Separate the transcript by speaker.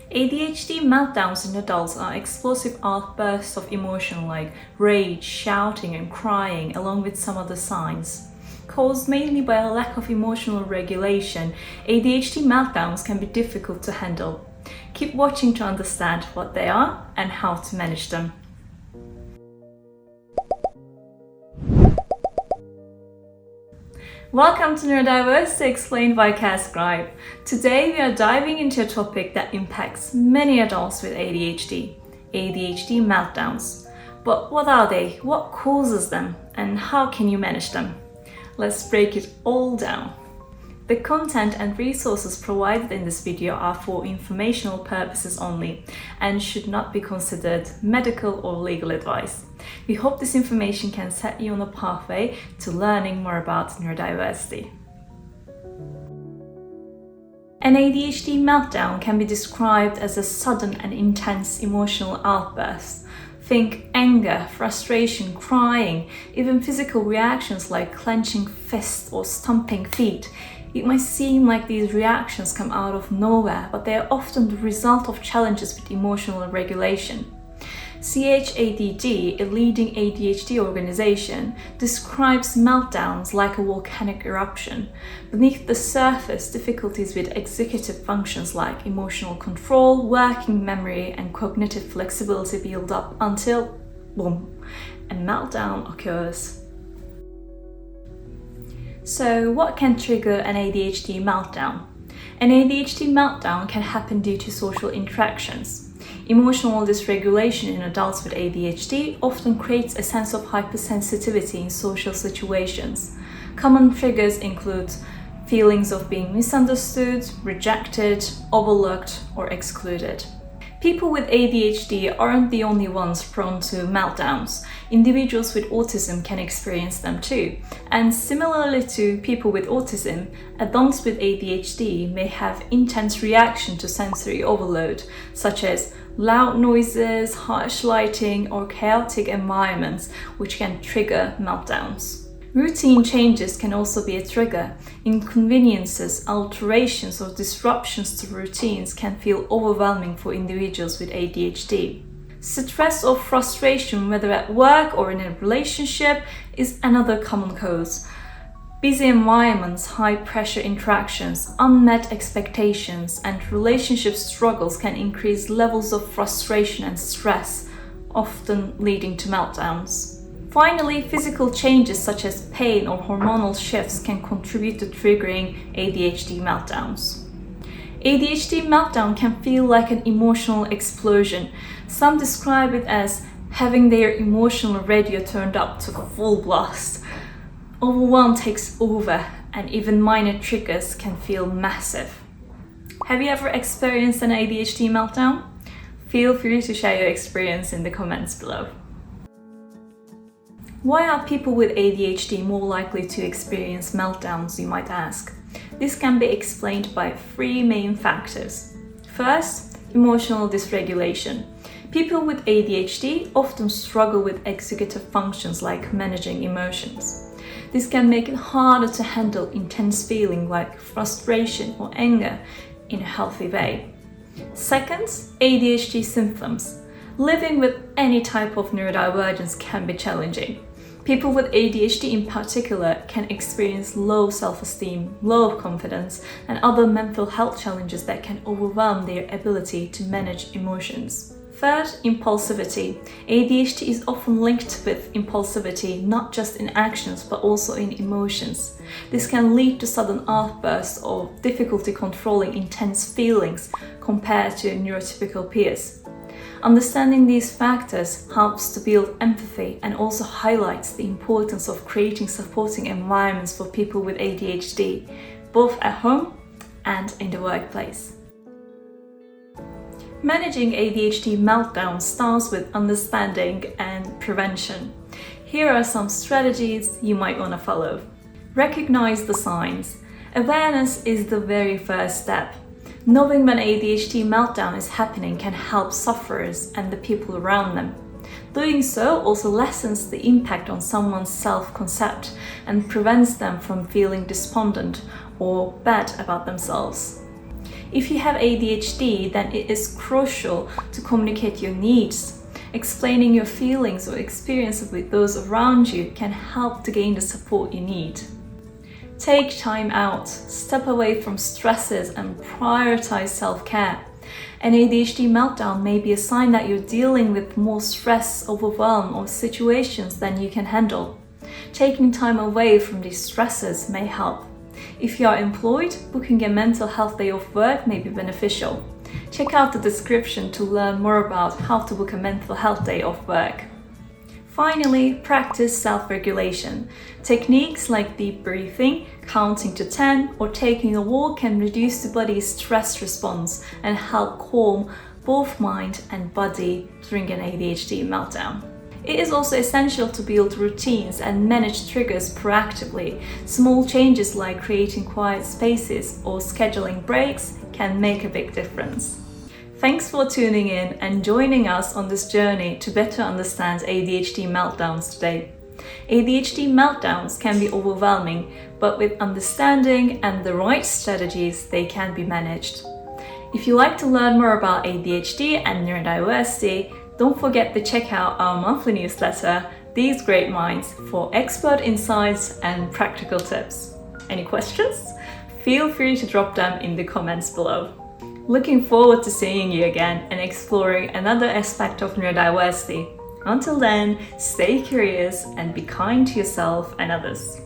Speaker 1: ADHD meltdowns in adults are explosive outbursts of emotion like rage, shouting and crying, along with some other signs. Caused mainly by a lack of emotional regulation, ADHD meltdowns can be difficult to handle. Keep watching to understand what they are and how to manage them. Welcome to Neurodiversity Explained by CareScribe. Today we are diving into a topic that impacts many adults with ADHD meltdowns. But what are they? What causes them? And how can you manage them? Let's break it all down. The content and resources provided in this video are for informational purposes only and should not be considered medical or legal advice. We hope this information can set you on a pathway to learning more about neurodiversity. An ADHD meltdown can be described as a sudden and intense emotional outburst. Think anger, frustration, crying, even physical reactions like clenching fists or stomping feet. It might seem like these reactions come out of nowhere, but they are often the result of challenges with emotional regulation. CHADD, a leading ADHD organization, describes meltdowns like a volcanic eruption. Beneath the surface, difficulties with executive functions like emotional control, working memory, and cognitive flexibility build up until, boom, a meltdown occurs. So, what can trigger an ADHD meltdown? An ADHD meltdown can happen due to social interactions. Emotional dysregulation in adults with ADHD often creates a sense of hypersensitivity in social situations. Common triggers include feelings of being misunderstood, rejected, overlooked, or excluded. People with ADHD aren't the only ones prone to meltdowns. Individuals with autism can experience them too. And similarly to people with autism, adults with ADHD may have intense reaction to sensory overload, such as loud noises, harsh lighting, or chaotic environments, which can trigger meltdowns. Routine changes can also be a trigger. Inconveniences, alterations, or disruptions to routines can feel overwhelming for individuals with ADHD. Stress or frustration, whether at work or in a relationship, is another common cause. Busy environments, high-pressure interactions, unmet expectations, and relationship struggles can increase levels of frustration and stress, often leading to meltdowns. Finally, physical changes such as pain or hormonal shifts can contribute to triggering ADHD meltdowns. ADHD meltdown can feel like an emotional explosion. Some describe it as having their emotional radio turned up to full blast. Overwhelm takes over, and even minor triggers can feel massive. Have you ever experienced an ADHD meltdown? Feel free to share your experience in the comments below. Why are people with ADHD more likely to experience meltdowns, you might ask? This can be explained by three main factors. First, emotional dysregulation. People with ADHD often struggle with executive functions like managing emotions. This can make it harder to handle intense feelings like frustration or anger in a healthy way. Second, ADHD symptoms. Living with any type of neurodivergence can be challenging. People with ADHD in particular can experience low self-esteem, low confidence, and other mental health challenges that can overwhelm their ability to manage emotions. Third, impulsivity. ADHD is often linked with impulsivity not just in actions but also in emotions. This can lead to sudden outbursts or difficulty controlling intense feelings compared to neurotypical peers. Understanding these factors helps to build empathy and also highlights the importance of creating supporting environments for people with ADHD, both at home and in the workplace. Managing ADHD meltdown starts with understanding and prevention. Here are some strategies you might want to follow. Recognize the signs. Awareness is the very first step. Knowing when ADHD meltdown is happening can help sufferers and the people around them. Doing so also lessens the impact on someone's self-concept and prevents them from feeling despondent or bad about themselves. If you have ADHD, then it is crucial to communicate your needs. Explaining your feelings or experiences with those around you can help to gain the support you need. Take time out, step away from stresses, and prioritize self-care. An ADHD meltdown may be a sign that you're dealing with more stress, overwhelm, or situations than you can handle. Taking time away from these stresses may help. If you are employed, booking a mental health day off work may be beneficial. Check out the description to learn more about how to book a mental health day off work. Finally, practice self-regulation. Techniques like deep breathing, counting to 10, or taking a walk can reduce the body's stress response and help calm both mind and body during an ADHD meltdown. It is also essential to build routines and manage triggers proactively. Small changes like creating quiet spaces or scheduling breaks can make a big difference. Thanks for tuning in and joining us on this journey to better understand ADHD meltdowns today. ADHD meltdowns can be overwhelming, but with understanding and the right strategies, they can be managed. If you like to learn more about ADHD and neurodiversity, don't forget to check out our monthly newsletter, These Great Minds, for expert insights and practical tips. Any questions? Feel free to drop them in the comments below. Looking forward to seeing you again and exploring another aspect of neurodiversity. Until then, stay curious and be kind to yourself and others.